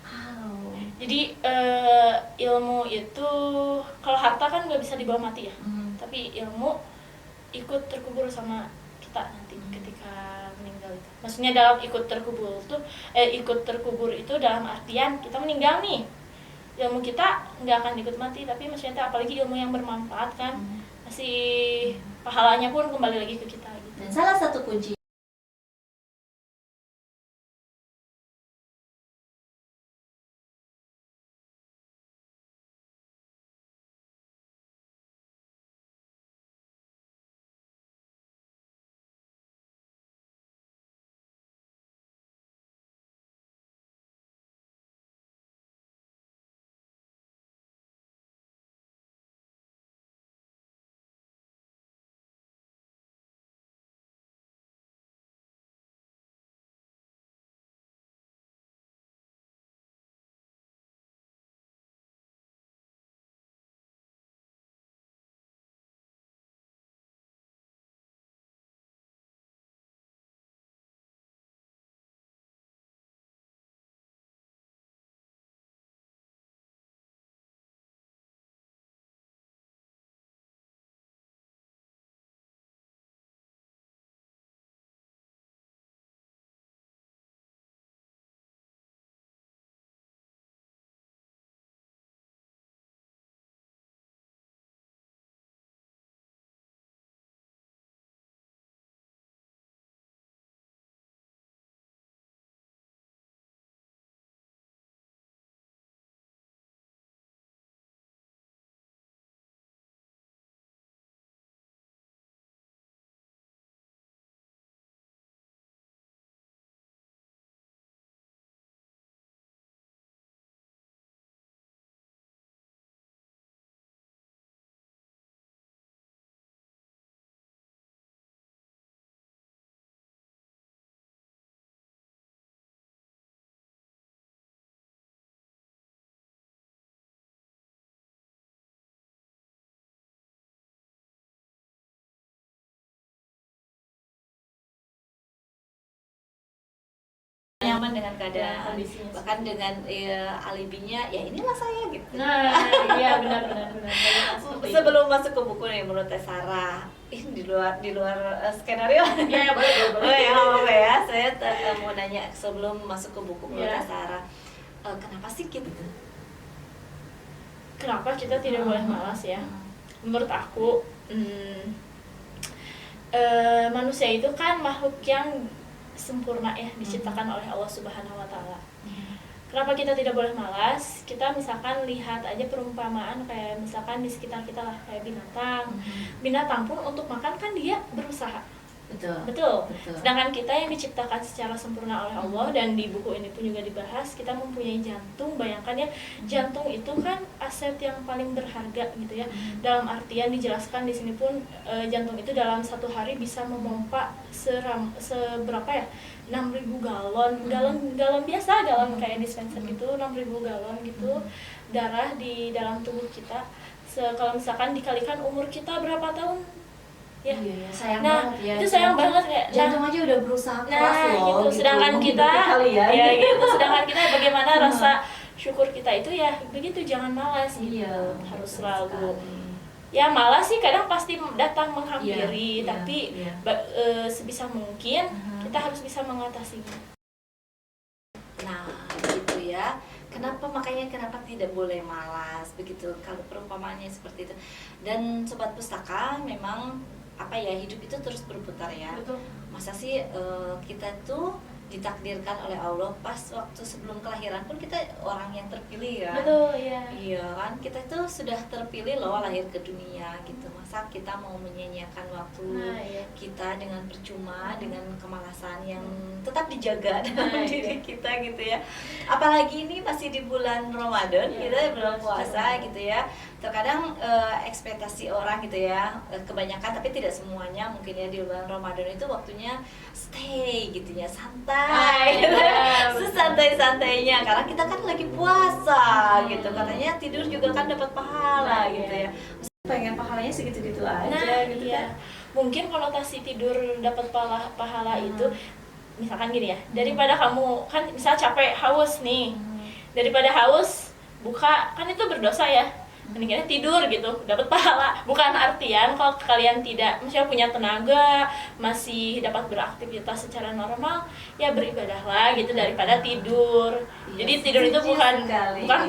Wow. Jadi ilmu itu, kalau harta kan nggak bisa dibawa mati ya, tapi ilmu ikut terkubur sama kita nanti ketika meninggal itu. Maksudnya dalam ikut terkubur itu dalam artian kita meninggal nih, ilmu kita nggak akan ikut mati, tapi maksudnya apalagi ilmu yang bermanfaat kan, masih pahalanya pun kembali lagi ke kita gitu. Dan salah satu kunci nyaman dengan keadaan, bahkan dengan alibinya ya inilah saya gitu. Nah, iya benar. Sebelum masuk ke buku nih, menurut Teh Sarah, di luar skenario. Iya boleh. Ya apa ya, saya mau nanya sebelum masuk ke buku menurut Teh Sarah, kenapa sih gitu? Kenapa kita tidak boleh malas ya? Menurut aku, manusia itu kan makhluk yang sempurna ya, diciptakan oleh Allah Subhanahu wa Ta'ala. Kenapa kita tidak boleh malas? Kita misalkan lihat aja perumpamaan kayak misalkan di sekitar kita lah, kayak binatang. Binatang pun untuk makan kan dia berusaha. Betul. Sedangkan kita yang diciptakan secara sempurna oleh Allah, dan di buku ini pun juga dibahas, kita mempunyai jantung. Bayangkan ya, jantung itu kan aset yang paling berharga gitu ya. Dalam artian dijelaskan di sini pun, jantung itu dalam satu hari bisa memompa seberapa ya? 6.000 galon biasa, galon kayak dispenser gitu, 6.000 galon gitu darah di dalam tubuh kita. Kalau misalkan dikalikan umur kita berapa tahun? Ya. Iya, sayang nah, banget ya. Itu sayang banget kayak jantung aja udah berusaha keras loh. Gitu. Sedangkan kita ya gitu. Sedangkan kita bagaimana rasa syukur kita itu ya begitu, jangan malas gitu. Harus selalu ya, malas sih kadang pasti datang menghampiri, tapi sebisa mungkin kita harus bisa mengatasinya. Nah, gitu ya. Kenapa tidak boleh malas begitu kalau perumpamaannya seperti itu. Dan sobat pustaka, memang apa ya, hidup itu terus berputar ya. Betul. Masa sih kita tuh ditakdirkan oleh Allah pas waktu sebelum kelahiran pun kita orang yang terpilih ya. Betul, iya. Iya kan, kita itu sudah terpilih loh lahir ke dunia gitu. Masa kita mau menyia-nyiakan waktu kita dengan percuma, dengan kemalasan yang tetap dijaga dalam diri kita gitu ya. Apalagi ini masih di bulan Ramadan, kita bulan puasa gitu ya. Terkadang ekspektasi orang gitu ya, kebanyakan tapi tidak semuanya mungkin ya, di bulan Ramadan itu waktunya stay gitu ya, santai gitu. Sesantai-santainya karena kita kan lagi puasa gitu, katanya tidur juga kan dapat pahala gitu ya. Pengen pahalanya segitu-gitu aja gitu kan. Mungkin konotasi tidur dapat pahala itu misalkan gini ya, daripada kamu kan misal capek haus nih, daripada haus buka, kan itu berdosa ya, mendingan tidur gitu, dapat pahala. Bukan artian kalau kalian tidak, misalnya punya tenaga, masih dapat beraktivitas secara normal, ya beribadahlah gitu daripada tidur. Jadi tidur itu bukan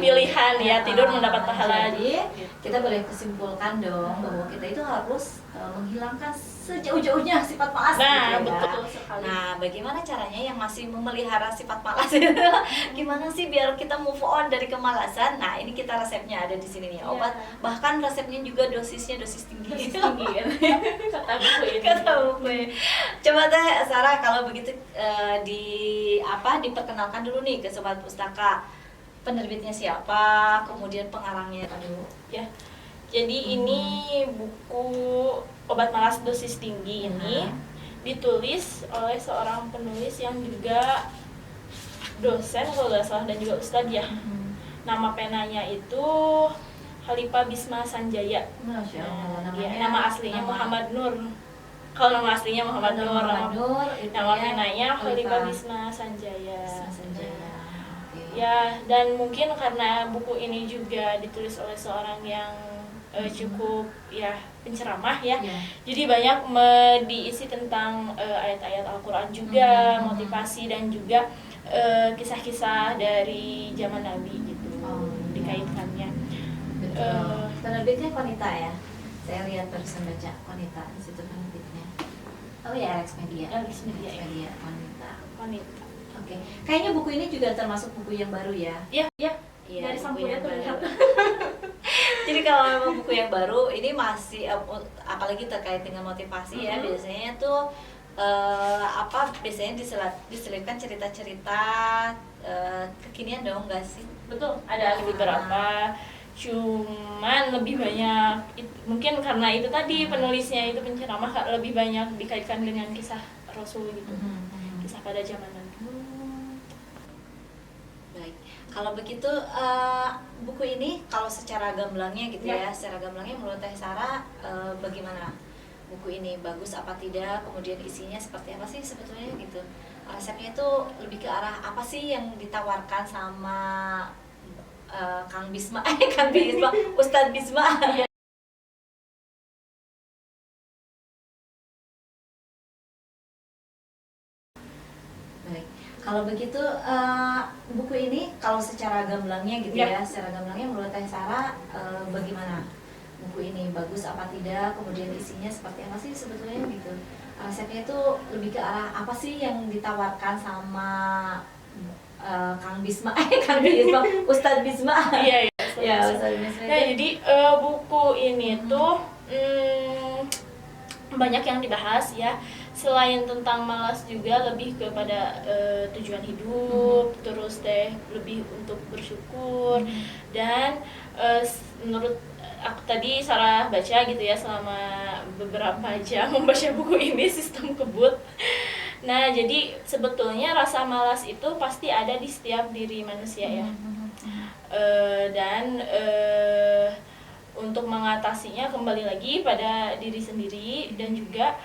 pilihan ya, tidur mendapat pahala. Jadi kita boleh kesimpulkan dong bahwa kita itu harus menghilangkan sejauh-jauhnya sifat malas. Nah, gitu ya. betul sekali. Nah, bagaimana caranya yang masih memelihara sifat malas itu? Gimana sih biar kita move on dari kemalasan? Nah, ini kita resepnya ada di sini nih, obat. Bahkan resepnya juga dosisnya dosis tinggi. Dosis tinggi kan. Kata buku ini. Kata buku. Coba teh Sarah, kalau begitu diperkenalkan dulu nih ke Sobat Pustaka. Penerbitnya siapa? Kemudian pengarangnya. Aduh. Ya. Jadi ini buku Obat Malas Dosis Tinggi ini ditulis oleh seorang penulis yang juga dosen kalau nggak salah dan juga ustadz ya. Nama penanya itu Khalifah Bisma Sanjaya. Masya Allah, nama aslinya Muhammad Nur. Kalau nama aslinya Muhammad Nur, nama penanya Khalifah Bisma Sanjaya. Ya, dan mungkin karena buku ini juga ditulis oleh seorang yang cukup ya penceramah ya. Jadi banyak diisi tentang ayat-ayat Al-Qur'an juga, motivasi dan juga kisah-kisah dari zaman Nabi gitu. Dikaitkannya. Penerbitnya Konita ya. Saya lihat barusan baca Konita di situ penerbitnya. Oh ya, Alex Media. Konita. Oke. Kayaknya buku ini juga termasuk buku yang baru ya. Iya. Dari sampulnya terlihat. Jadi kalau memang buku yang baru ini masih apalagi terkait dengan motivasi ya, biasanya tuh biasanya diselipkan cerita-cerita kekinian dong, nggak sih? Betul, ada beberapa, cuman lebih banyak mungkin karena itu tadi penulisnya itu penceramah, lebih banyak dikaitkan dengan kisah Rasul gitu, kisah pada zaman Nabi. Baik, kalau begitu buku ini kalau secara gamblangnya gitu ya, secara gamblangnya menurut Teh Sarah bagaimana? Buku ini bagus apa tidak, kemudian isinya seperti apa sih sebetulnya gitu. Resepnya itu lebih ke arah apa sih yang ditawarkan sama Kang Bisma, Ustadz Bisma. Baik, kalau begitu buku ini kalau secara gamblangnya gitu ya, secara gamblangnya menurut Teh Sarah bagaimana? Buku ini bagus apa tidak, kemudian isinya seperti apa sih sebetulnya gitu. Resepnya itu lebih ke arah apa sih yang ditawarkan sama Kang Bisma, Ustadz Bisma. Iya. Ustadz Bisma. Nah, jadi buku ini tuh banyak yang dibahas ya. Selain tentang malas juga lebih kepada tujuan hidup, terus lebih untuk bersyukur dan menurut aku tadi Sarah baca gitu ya selama beberapa jam membaca buku ini, Sistem Kebut. Nah, jadi sebetulnya rasa malas itu pasti ada di setiap diri manusia ya. Dan untuk mengatasinya kembali lagi pada diri sendiri dan juga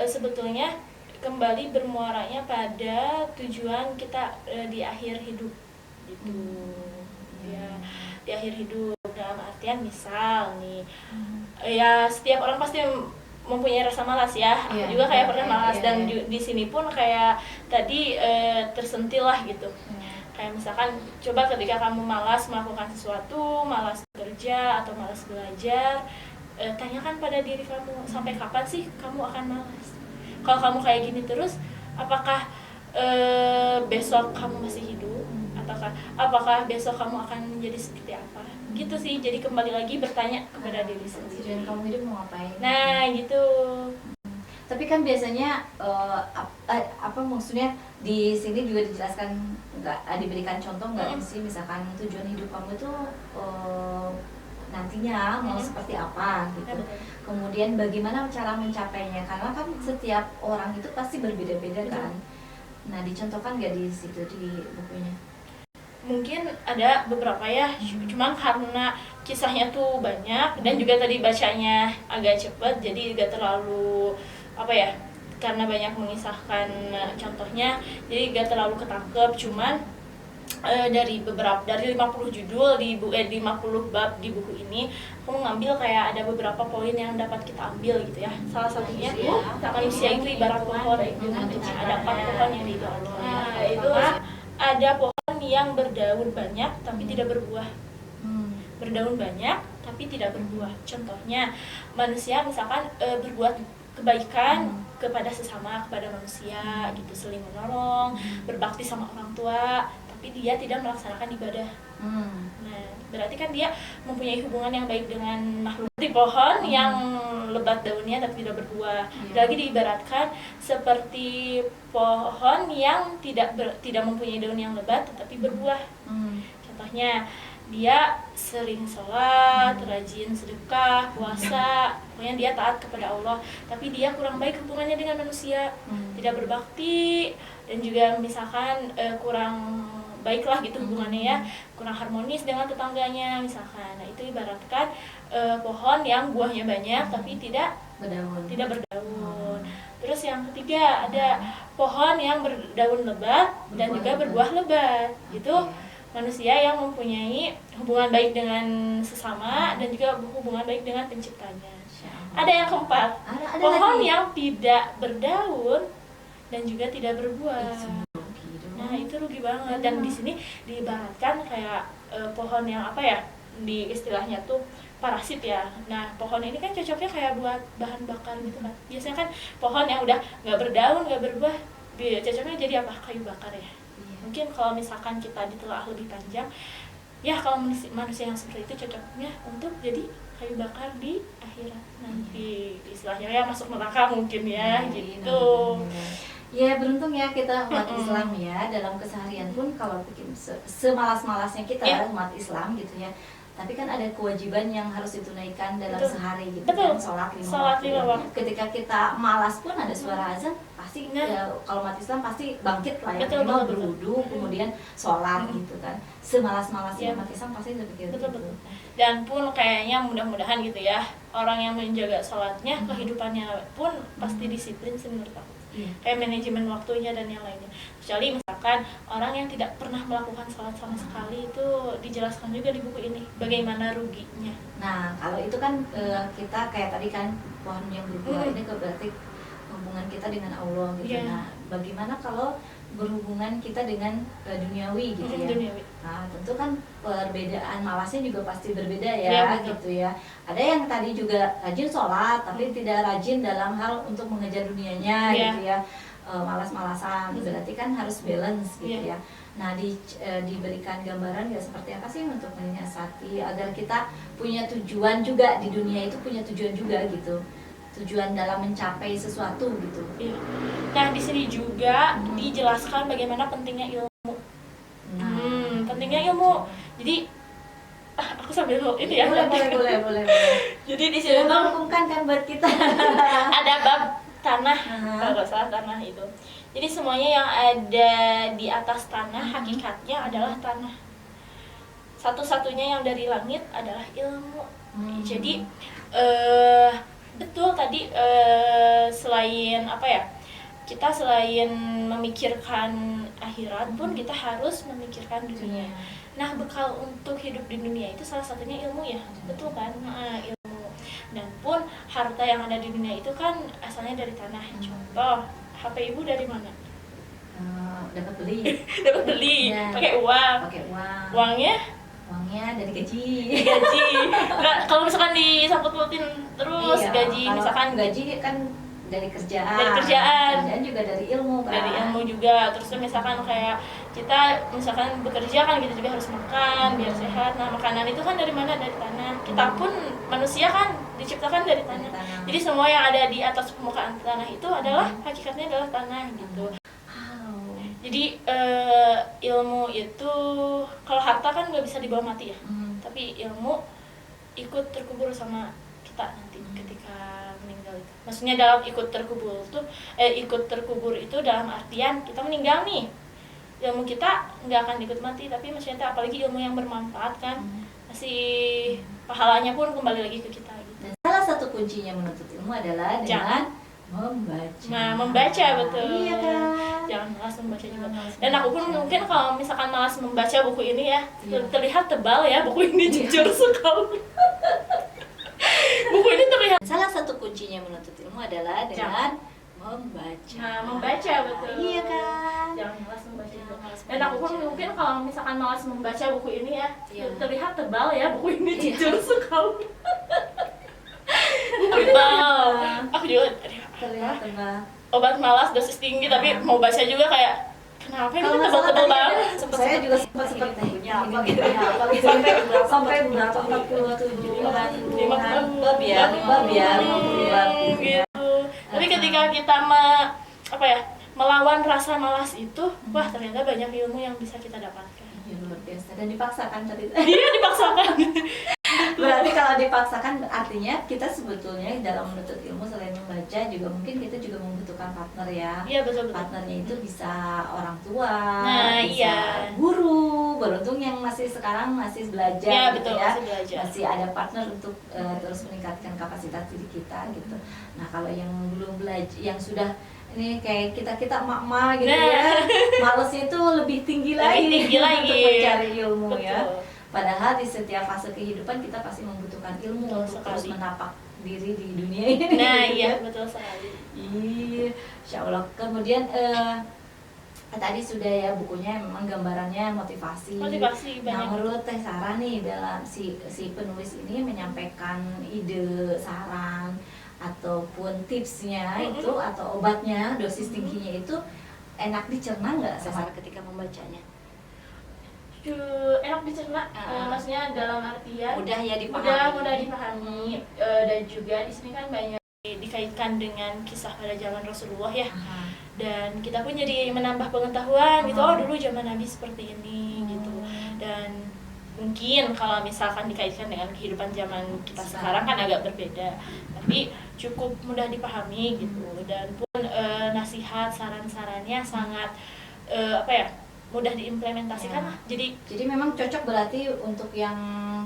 sebetulnya kembali bermuaranya pada tujuan kita di akhir hidup gitu. Ya, di akhir hidup dalam artian misal nih ya setiap orang pasti mempunyai rasa malas ya. Aku juga kayak pernah malas dan di sini pun kayak tadi tersentil lah gitu. Kayak misalkan coba ketika kamu malas melakukan sesuatu, malas kerja atau malas belajar, tanyakan pada diri kamu, sampai kapan sih kamu akan malas? Kalau kamu kayak gini terus, apakah besok kamu masih hidup? Apakah besok kamu akan menjadi seperti apa? Gitu sih, jadi kembali lagi bertanya kepada diri sendiri. Tujuan kamu hidup mau ngapain? Nah, gitu. Tapi kan biasanya maksudnya di sini juga dijelaskan, nggak diberikan contoh nggak sih, misalkan tujuan hidup kamu itu nantinya mau seperti apa gitu. Kemudian bagaimana cara mencapainya, karena kan setiap orang itu pasti berbeda-beda kan. Nah, dicontohkan nggak di situ di bukunya? Mungkin ada beberapa ya, cuman karena kisahnya tuh banyak dan juga tadi bacanya agak cepet, jadi gak terlalu karena banyak mengisahkan contohnya, jadi gak terlalu ketangkep. Cuman dari 50 judul di 50 bab di buku ini, aku mengambil kayak ada beberapa poin yang dapat kita ambil gitu ya. Salah satunya manusia itu ibarat pohon, ada 4 pohon yang diibaratkan. Nah, itu ada pohon yang berdaun banyak tapi tidak berbuah. Berdaun banyak tapi tidak berbuah. Contohnya manusia misalkan berbuat kebaikan kepada sesama, kepada manusia gitu, saling menolong, berbakti sama orang tua, tapi dia tidak melaksanakan ibadah. Nah, berarti kan dia mempunyai hubungan yang baik dengan makhluk. Di pohon yang lebat daunnya tapi tidak berbuah. Lagi diibaratkan seperti pohon yang tidak mempunyai daun yang lebat tetapi berbuah. Contohnya dia sering sholat, rajin sedekah, puasa, pokoknya dia taat kepada Allah, tapi dia kurang baik hubungannya dengan manusia, tidak berbakti, dan juga misalkan kurang baiklah gitu hubungannya ya, kurang harmonis dengan tetangganya misalkan. Nah, itu ibaratkan pohon yang buahnya banyak tapi tidak berdaun. Terus yang ketiga ada pohon yang berdaun lebat dan juga berbuah lebat. Itu manusia yang mempunyai hubungan baik dengan sesama dan juga hubungan baik dengan penciptanya. Ada yang keempat, pohon lagi yang tidak berdaun dan juga tidak berbuah. Nah, itu rugi banget. Dan di sini diibaratkan kayak pohon yang apa ya, di istilahnya tuh parasit ya. Nah, pohon ini kan cocoknya kayak buat bahan bakar gitu kan. Biasanya kan pohon yang udah nggak berdaun, nggak berbuah, cocoknya jadi apa? Kayu bakar ya. Mungkin kalau misalkan kita ditelaah lebih panjang, ya kalau manusia yang seperti itu cocoknya untuk jadi kayu bakar di akhirat nanti, istilahnya ya masuk neraka mungkin ya, gitu. Ya, beruntung ya kita umat Islam ya, dalam keseharian pun kalau bikin semalas-malasnya kita umat Islam gitu ya, tapi kan ada kewajiban yang harus ditunaikan dalam sehari gitu kan, sholat 5 waktu. Ketika kita malas pun ada suara azan, pasti kalau umat Islam pasti bangkit lah ya, berwudu, kemudian sholat gitu kan. Semalas-malasnya umat Islam pasti seperti itu. Dan pun kayaknya mudah-mudahan gitu ya, orang yang menjaga sholatnya, kehidupannya pun pasti disiplin sih menurut aku. Kayak manajemen waktunya dan yang lainnya. Kecuali misalkan orang yang tidak pernah melakukan sholat sama sekali, itu dijelaskan juga di buku ini bagaimana ruginya. Nah, kalau itu kan kita kayak tadi kan pohon yang berbuah ini berarti hubungan kita dengan Allah gitu. Nah, bagaimana kalau berhubungan kita dengan duniawi gitu ya. Duniawi. Nah, tentu kan perbedaan malasnya juga pasti berbeda ya, gitu ya. Ada yang tadi juga rajin sholat tapi tidak rajin dalam hal untuk mengejar dunianya gitu ya. Malas-malasan, berarti kan harus balance gitu ya. Nah, diberikan gambaran ya seperti apa sih untuk menyiasati agar kita punya tujuan juga di dunia, itu punya tujuan juga gitu. Tujuan dalam mencapai sesuatu gitu. Nah, di sini juga dijelaskan bagaimana pentingnya ilmu. Pentingnya ilmu. Jadi aku sambil ini ya. Boleh. Jadi di sini tuh menguntungkan kan buat kita. ada bab tanah, kalau nggak salah tanah itu. Jadi semuanya yang ada di atas tanah hakikatnya adalah tanah. Satu-satunya yang dari langit adalah ilmu. Jadi betul tadi, selain apa ya, kita selain memikirkan akhirat pun kita harus memikirkan dunia. Nah, bekal untuk hidup di dunia itu salah satunya ilmu ya, betul kan? Ilmu. Dan pun harta yang ada di dunia itu kan asalnya dari tanah. Contoh, HP ibu dari mana? Dapat beli. Pakai uang. Uangnya dari gaji. Kalau misalkan disangkut-pautin terus gaji, misalkan gaji kan dari kerjaan juga dari ilmu kan. Dari ilmu juga. Terus misalkan kayak kita misalkan bekerja kan kita juga harus makan biar sehat. Nah, makanan itu kan dari mana? Dari tanah. Kita pun manusia kan diciptakan dari tanah. Jadi semua yang ada di atas permukaan tanah itu adalah hakikatnya adalah tanah gitu. Jadi ilmu itu, kalau harta kan nggak bisa dibawa mati ya, tapi ilmu ikut terkubur sama kita nanti ketika meninggal itu. Maksudnya dalam ikut terkubur itu dalam artian kita meninggal nih, ilmu kita nggak akan ikut mati, tapi maksudnya apalagi ilmu yang bermanfaat kan, masih pahalanya pun kembali lagi ke kita gitu. Dan salah satu kuncinya menuntut ilmu adalah dengan membaca. Nah, membaca betul. Iya kan. jangan malas membaca juga. Dan aku pun mungkin kalau misalkan malas membaca buku ini ya, terlihat tebal ya buku ini jujur sekali. Buku ini terlihat. Salah satu kuncinya menuntut ilmu adalah dengan membaca. Nah, membaca betul. Iya kan? Jangan malas membaca juga. Dan aku pun mungkin kalau misalkan malas membaca buku ini ya, terlihat tebal ya buku ini jujur sekali. Buku tebal. Aku juga Terlihat tebal. Obat malas dosis tinggi tapi mau baca juga kayak kenapa ini tebal-tebal banget. Saya juga sempat punya apa gitu ya, sampai berapa 47 bab ya, 50 bab gitu. Tapi ketika kita melawan rasa malas itu, wah ternyata banyak ilmu yang bisa kita dapatkan. Ya, luar biasa. Dan dipaksakan tadi. Iya, dipaksakan. Berarti kalau dipaksakan artinya kita sebetulnya dalam menuntut ilmu selain membaca juga mungkin kita juga membutuhkan partner ya. Iya, betul. Partnernya itu bisa orang tua, bisa guru. Beruntung yang masih belajar ya, gitu betul, ya. masih belajar. Masih ada partner untuk terus meningkatkan kapasitas diri kita gitu. Nah, kalau yang belum belajar, yang sudah ini kayak kita emak-emak gitu ya, malesnya itu lebih tinggi lagi untuk mencari ilmu. Betul. Ya. Padahal di setiap fase kehidupan kita pasti membutuhkan ilmu untuk terus menapak diri di dunia ini. Nah, iya betul sekali. Iya, Insya Allah. Kemudian tadi sudah ya bukunya memang gambarannya motivasi. Banyak. Nah, menurut Teh Sarah nih dalam si penulis ini menyampaikan ide, saran ataupun tipsnya itu atau obatnya dosis tingginya itu enak dicerna nggak Sarah ketika membacanya? Enak dicerna, maksudnya dalam artian mudah ya dipahami. Mudah dipahami dan juga di sini kan banyak dikaitkan dengan kisah pada zaman Rasulullah ya. Dan kita pun jadi menambah pengetahuan gitu. Oh, dulu zaman Nabi seperti ini gitu. Dan mungkin kalau misalkan dikaitkan dengan kehidupan zaman kita sekarang kan agak berbeda, tapi cukup mudah dipahami gitu. Dan pun nasihat, saran-sarannya sangat mudah diimplementasikan lah. Jadi memang cocok berarti untuk yang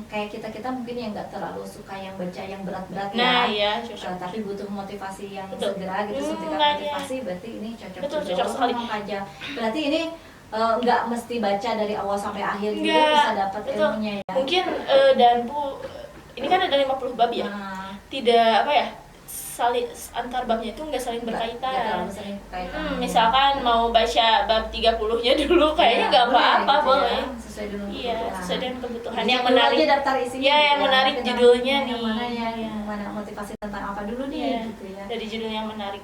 kayak kita mungkin yang nggak terlalu suka yang baca yang berat-berat ya. Cocok. Tapi butuh motivasi yang segera gitu, suntikan motivasi, berarti ini cocok. Betul, cocok sekali. Aja. Berarti ini nggak mesti baca dari awal sampai akhir gitu bisa dapat ilmunya ya. Mungkin dan Bu ini kan ada 50 bab ya. Tidak saling antar babnya itu nggak saling berkaitan. Misalkan mau baca bab 30-nya dulu kayaknya nggak apa-apa boleh. Sesuai dengan kebutuhan. Sesuai dengan kebutuhan. Yang menarik aja daftar isinya. Ya, yang menarik judulnya nih. Yang mana motivasi tentang apa dulu nih gitu ya. Dari judul yang menarik.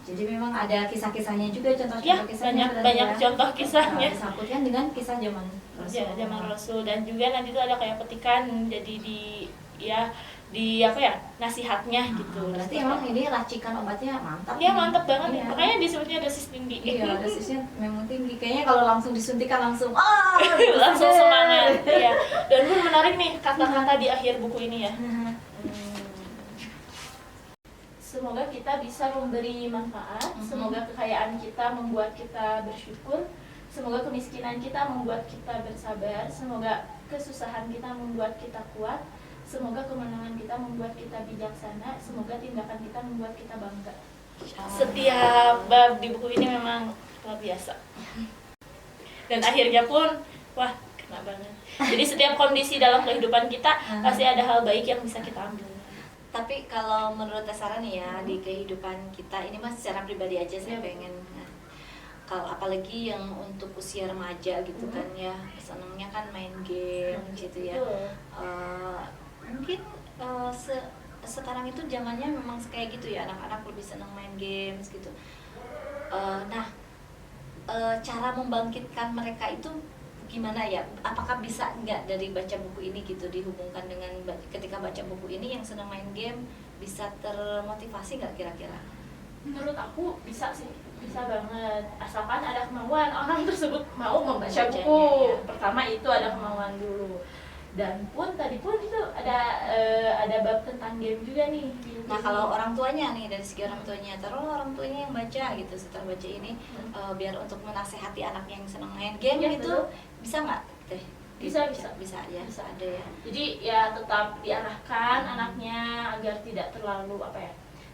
Jadi memang ada kisah-kisahnya juga, contoh-contoh kisahnya. Banyak contoh kisahnya. Disangkutkan dengan kisah zaman Rasul. Zaman Rasul, dan juga nanti itu ada kayak petikan, jadi nasihatnya gitu. Berarti emang ini racikan obatnya mantap. Iya, mantap banget. Makanya disebutnya dosis tinggi. Iya, dosisnya memang tinggi. Kayaknya kalau langsung disuntikan langsung langsung semangat. Iya. Dan pun menarik nih kata-kata di akhir buku ini ya. Semoga kita bisa memberi manfaat, semoga kekayaan kita membuat kita bersyukur, semoga kemiskinan kita membuat kita bersabar, semoga kesusahan kita membuat kita kuat, semoga kemenangan kita membuat kita bijaksana, semoga tindakan kita membuat kita bangga. Setiap bab di buku ini memang luar biasa. Dan akhirnya pun, wah, kena banget. Jadi setiap kondisi dalam kehidupan kita pasti ada hal baik yang bisa kita ambil. Tapi kalau menurut Teh Sarah nih ya, di kehidupan kita ini mas secara pribadi aja saya pengen kalau apalagi yang untuk usia remaja gitu kan ya, senangnya kan main game gitu ya. Mungkin sekarang itu zamannya memang kayak gitu ya, anak-anak lebih senang main games gitu. Cara membangkitkan mereka itu gimana ya? Apakah bisa nggak dari baca buku ini gitu dihubungkan dengan ketika baca buku ini yang senang main game bisa termotivasi nggak kira-kira? Menurut aku bisa sih, bisa banget, asalkan ada kemauan orang tersebut mau membaca buku ya. Pertama itu ada kemauan dulu. Dan pun tadi pun itu ada bab tentang game juga nih. Nah kalau orang tuanya nih, dari segi orang tuanya, taruh orang tuanya yang baca gitu setelah baca ini biar untuk menasehati anaknya yang senang main game ya, gitu betul. Bisa nggak Teh? Bisa ya, bisa ada ya. Jadi ya tetap diarahkan anaknya agar tidak terlalu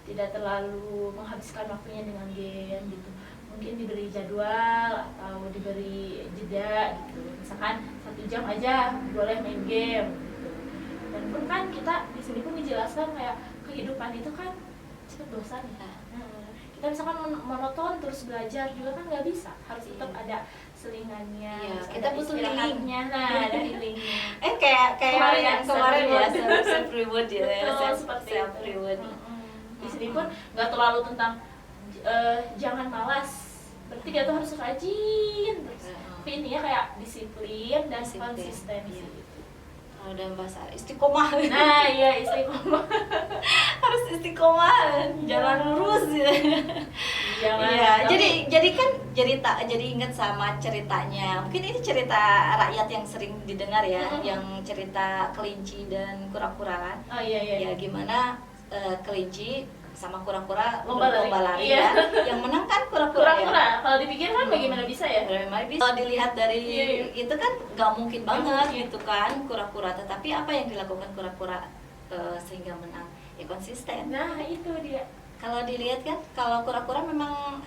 tidak terlalu menghabiskan waktunya dengan game gitu. mungkin diberi jadwal atau diberi jeda gitu, misalkan 1 jam aja boleh main game gitu. Dan pun kan kita di sini pun dijelaskan kayak kehidupan itu kan cepet bosan ya. Kita misalkan monoton terus belajar juga kan nggak bisa, harus tetap ada selingannya, kita butuh healingnya. Nah, ada healingnya. Kayak yang kemarin ya, self reward ya. Self reward. Di sini pun nggak terlalu tentang jangan malas, berarti dia tuh harus rajin terus. Tapi intinya kayak disiplin dan konsistensi. Kalau dalam bahasa istiqomah. Nah, iya istiqomah. Harus istiqomah, jalan lurus ya. Iya, jadi ingat sama ceritanya. Mungkin ini cerita rakyat yang sering didengar ya, yang cerita kelinci dan kura-kura. Oh iya. Ya gimana kelinci sama kura-kura lomba lari ya. Yang menang kan kura-kura ya. Kalau dipikir kan bagaimana bisa ya? Kalau dilihat dari itu kan gak mungkin banget gitu kan kura-kura, tetapi apa yang dilakukan kura-kura sehingga menang? Ya konsisten. Nah, itu dia. Kalau dilihat kan kalau kura-kura memang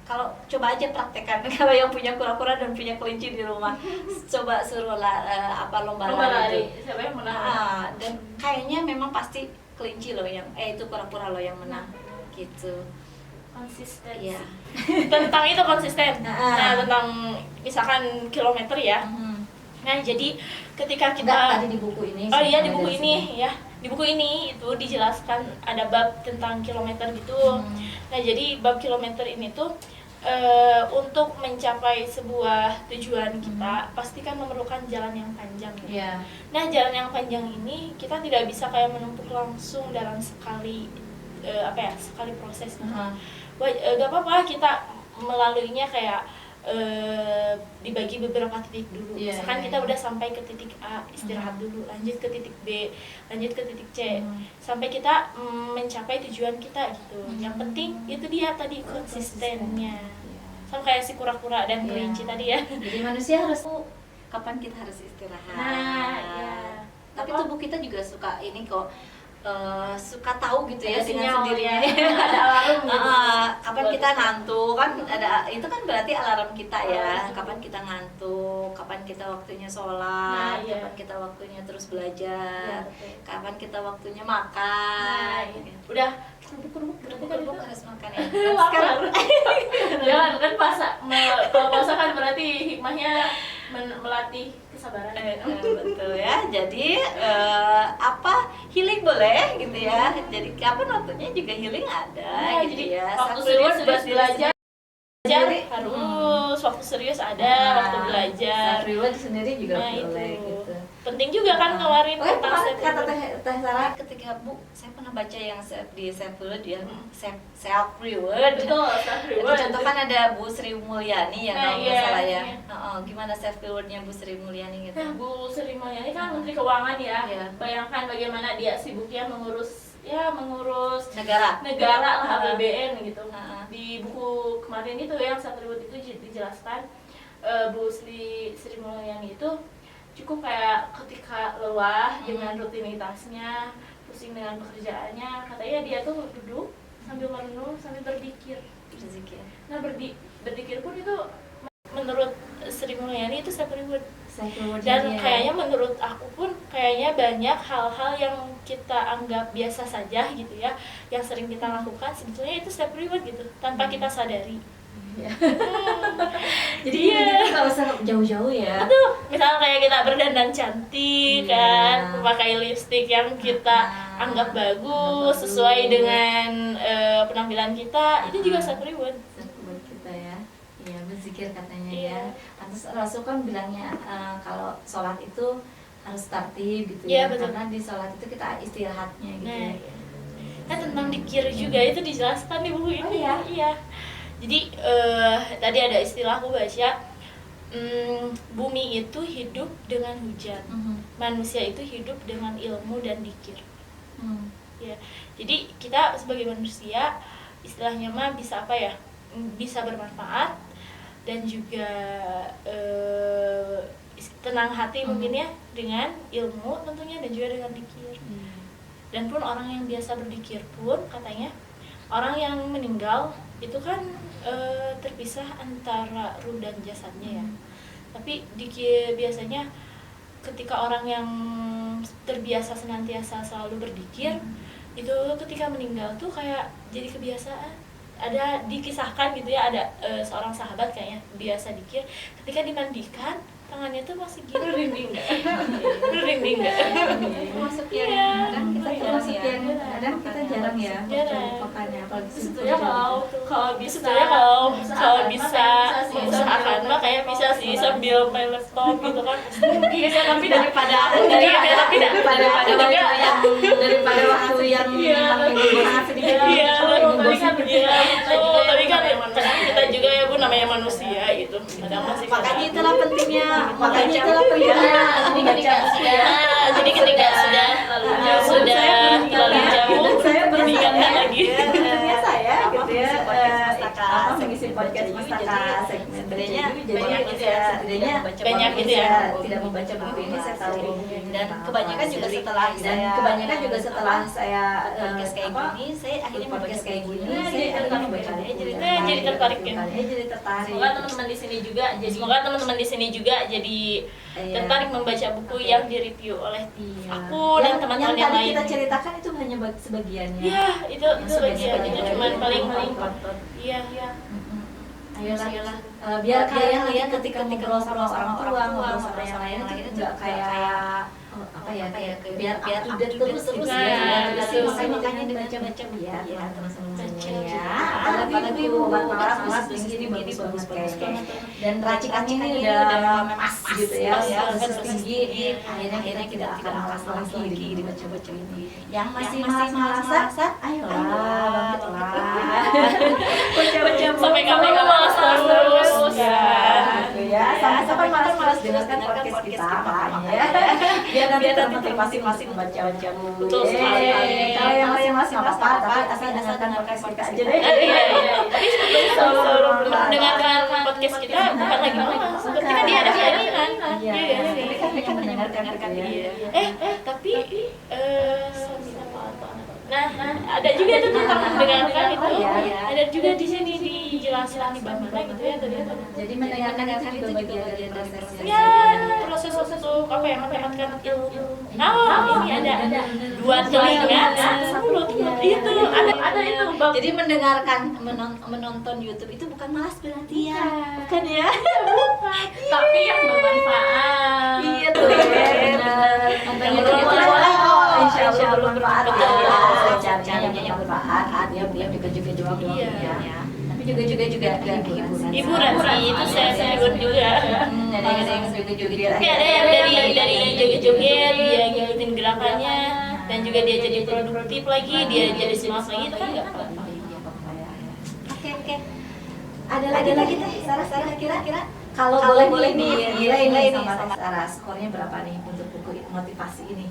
kalau coba aja praktekkan kalau yang punya kura-kura dan punya kelinci di rumah, coba suruh lomba lari itu. Siapa yang menang? Dan kayaknya memang pasti kelinci loh yang itu kura-kura loh yang menang gitu. Konsisten. Iya. Tentang itu konsisten. Nah, tentang misalkan kilometer ya. Nah, jadi ketika kita tadi di buku ini. Oh iya, di buku ini ya. Di buku ini itu dijelaskan ada bab tentang kilometer gitu. Nah, jadi bab kilometer ini tuh untuk mencapai sebuah tujuan kita pasti kan memerlukan jalan yang panjang ya. Yeah. Nah, jalan yang panjang ini kita tidak bisa kayak menumpuk langsung dalam sekali sekali proses. Gak apa-apa kita melaluinya kayak dibagi beberapa titik dulu. Misalkan kita udah sampai ke titik A, istirahat dulu, lanjut ke titik B, lanjut ke titik C, sampai kita mencapai tujuan kita gitu. Yang penting itu dia tadi konsistennya. Sama kayak si kura-kura dan kelinci tadi ya. Jadi manusia harus kapan kita harus istirahat. Nah, iya. Tapi tubuh kita juga suka ini kok. Suka tahu gitu ya dengan sendirinya. Ada alarm gitu. Kapan kita ngantuk kan ada itu kan berarti alarm kita ya. Kapan kita ngantuk, kapan kita waktunya sholat, kapan kita waktunya terus belajar, kapan kita waktunya makan. Udah kerupuk harus makan ya. Sekarang jangan kan kalau puasa kan berarti hikmahnya melatih kesabaran. Betul ya. Jadi healing boleh gitu ya. Jadi kapan waktunya juga healing ada gitu jadi ya. Waktu serius belajar harus waktu serius ada waktu belajar. Reward sendiri juga boleh gitu. Penting juga kan kemarin kata Teh Sarah ketika Bu, saya pernah baca yang di self reward ya. Self reward. Betul, self reward. Contoh kan ada Bu Sri Mulyani ya kalau nggak salah ya. Gimana self rewardnya Bu Sri Mulyani gitu? Nah, Bu Sri Mulyani kan Menteri Keuangan ya. Bayangkan bagaimana dia sibuknya mengurus negara lah, APBN gitu. Di buku kemarin itu yang self reward itu dijelaskan Bu Sri Mulyani itu cukup kayak ketika lelah dengan rutinitasnya, pusing dengan pekerjaannya, katanya dia tuh duduk sambil merenung sambil berzikir. Nah, berzikir pun itu menurut Sri Mulyani itu self reward. Dan kayaknya menurut aku pun kayaknya banyak hal-hal yang kita anggap biasa saja gitu ya, yang sering kita lakukan sebetulnya itu self reward gitu tanpa kita sadari. Jadi kita nggak usah jauh-jauh ya. Betul. Misalnya kayak kita berdandan cantik kan, memakai lipstik yang kita anggap bagus sesuai dengan penampilan kita, itu juga self reward. Buat kita ya. Iya, berzikir katanya ya. Terus Rasul kan bilangnya kalau sholat itu harus tertib gitu ya. Karena di sholat itu kita istirahatnya gitu. Nah, tentang dikir juga itu dijelaskan di buku ini. Iya. Jadi tadi ada istilah aku baca, bumi itu hidup dengan hujan, manusia itu hidup dengan ilmu dan dikir. Ya, jadi kita sebagai manusia istilahnya mah bisa bisa bermanfaat dan juga tenang hati mungkin ya dengan ilmu tentunya dan juga dengan dikir. Dan pun orang yang biasa berdikir pun katanya orang yang meninggal itu kan terpisah antara ruh dan jasadnya ya. Tapi biasanya ketika orang yang terbiasa senantiasa selalu berzikir itu ketika meninggal tuh kayak jadi kebiasaan. Ada dikisahkan gitu ya, ada seorang sahabat kayaknya biasa zikir, ketika dimandikan tangannya tuh masih gini. Merinding nggak? Masuk ya, kan kita termasuk yang kadang kita jarang ya makanya apalagi sebetulnya kalau bisa usahakan mah kayak bisa sih sambil main laptop gitu kan. Iya, tapi daripada waktu yang sangat sedikit. Iya, tapi kan kita juga ya Bu, namanya manusia gitu. Kadang masih makanya itulah pentingnya jadi ketika sudah terlalu jauh saya meninggalkan lagi. Tentunya saya gitu ya mengisi podcast Mustaka segmen sebenarnya banyak gitu ya, banyak gitu ya. Tidak membaca buku ini saya tahu, dan kebanyakan juga setelah saya podcast kayak gini, saya akhirnya podcast kayak gini, saya akhirnya membaca buku. Jadi tertarik ya. Semoga teman-teman di sini juga jadi tertarik membaca buku yang direview oleh aku dan teman-teman yang lain. Kita ceritakan itu hanya sebagiannya. Iya, itu sebagian. Itu cuma paling. Iya. Ayolah. Biar kalian ketika ngobrol sama orang tua, ngobrol sama yang lain itu nggak kayak biar update terus gitu ya. Makanya baca biar teman-teman semuanya. Apalagi obat malas tinggi bagus kayak. Dan racikannya ini udah pas gitu ya, dosis tinggi. Akhirnya kita akan malas lagi dibaca-baca ini. Yang masih malas-malasan, ayolah, baca sampai kapan malas terus ya. Sampai malas terus dengarkan podcast kita makanya. Biar nanti teman-teman masing-masing baca buku. Betul sekali. Kalau yang masing-masing apa-apa, tapi asal dengarkan podcast kita aja deh. Iya. Tapi mendengarkan podcast kita bukan lagi malas. Ketika dia ada keinginan. Iya. Tapi kan mendengarkan dia. Tapi ada juga tuh tentang mendengarkan itu. Ada juga di sini dijelaskan di bab mana gitu ya tadi. Jadi mendengarkan itu juga bagian dari prosesnya. Ya, proses untuk mendapatkan ilmu. Ini ada 2 telinga, 1 mulut. Itu ada itu. Jadi mendengarkan menonton YouTube itu bukan malas berarti ya. Bukan ya? Tapi yang bermanfaat. Iya tuh. Benar. Insya Allah bermanfaat. Caranya yang bermanfaat. Dia juga jawab ya. Tapi juga hiburan sih, itu saya hibur juga. Ada yang joget-joget. Tapi ada yang dari joget-joget, dia ngikutin gerakannya, dan juga dia jadi produktif lagi, dia jadi semangat lagi, itu kan nggak apa-apa. Oke. Ada lagi teh, Sarah kira-kira kalau boleh nilai sama Sarah, skornya berapa nih untuk buku motivasi ini?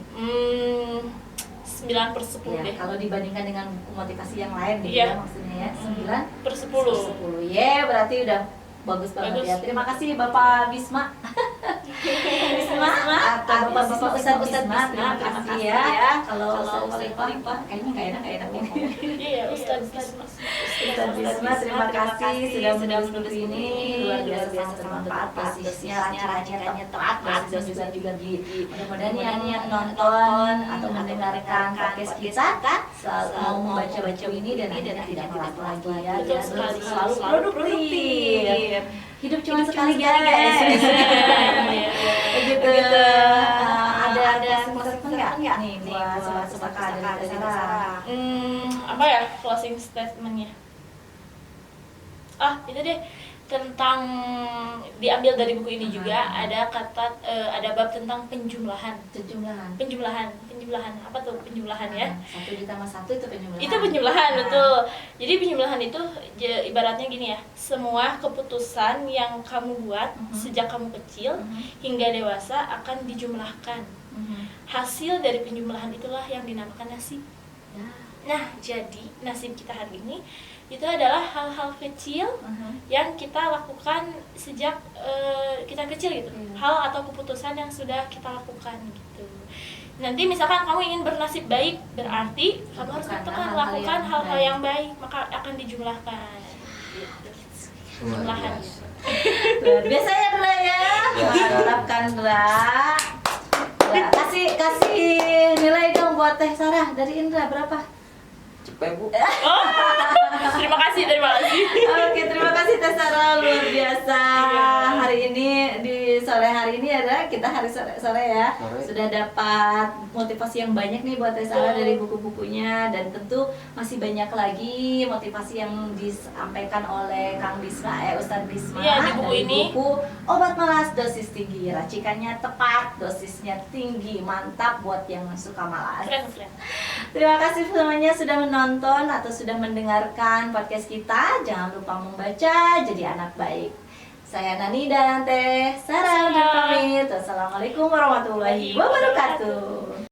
9/10 deh. Kalau dibandingkan dengan buku motivasi yang lain gitu ya, maksudnya ya 9/10. Ya, berarti udah bagus banget ya. Terima kasih Bapak Bisma. Atau Bapak Ustadz Bisma, terima kasih ya. Kalau Khalifah kayaknya nggak enak Iya, Ustadz Bisma. Ustadz Bisma, terima kasih sudah menulis buku ini, luar biasa bermanfaat, basisnya racikannya tepat, bagus juga di mudah-mudahan yang nonton atau mendengarkan podcast kita selalu mau membaca ini dan tidak malas lagi ya, dan selalu produktif. Hidup cuma sekali guys. Begitu. Ada closing nggak nih buat sobat-sobat dari Sarah? Apa ya closing statementnya? Itu deh, tentang diambil dari buku ini juga ada ada bab tentang penjumlahan. Apa tuh penjumlahan ya? 1 ditambah 1 itu penjumlahan. Itu penjumlahan, betul. Jadi penjumlahan itu ibaratnya gini ya, semua keputusan yang kamu buat sejak kamu kecil hingga dewasa akan dijumlahkan. Hasil dari penjumlahan itulah yang dinamakan nasib. Nah, jadi nasib kita hari ini itu adalah hal-hal kecil yang kita lakukan sejak kita kecil gitu. Hal atau keputusan yang sudah kita lakukan gitu. Nanti misalkan kamu ingin bernasib baik, berarti kamu harus lakukan hal-hal yang baik, maka akan dijumlahkan gitu. perlahan. Luar biasa ya Ndra ya. Mantap kan Ndra. Ya, kasih nilai dong buat Teh Sarah dari Indra berapa? Cepet Bu. Terima kasih. Oke, terima kasih Teh Sarah, luar biasa. Hari ini di sore hari ini adalah kita hari sore ya. Sudah dapat motivasi yang banyak nih buat Teh Sarah dari buku-bukunya, dan tentu masih banyak lagi motivasi yang disampaikan oleh Kang Bisma, Ustadz Bisma Iya, di buku dari ini. buku Obat Malas Dosis Tinggi, racikannya tepat, dosisnya tinggi, mantap buat yang suka malas. Keren. Terima kasih semuanya sudah menonton atau sudah mendengarkan podcast kita. Jangan lupa membaca, jadi anak baik. Saya Nani dan Teh Sarah pamit. Wassalamualaikum warahmatullahi wabarakatuh.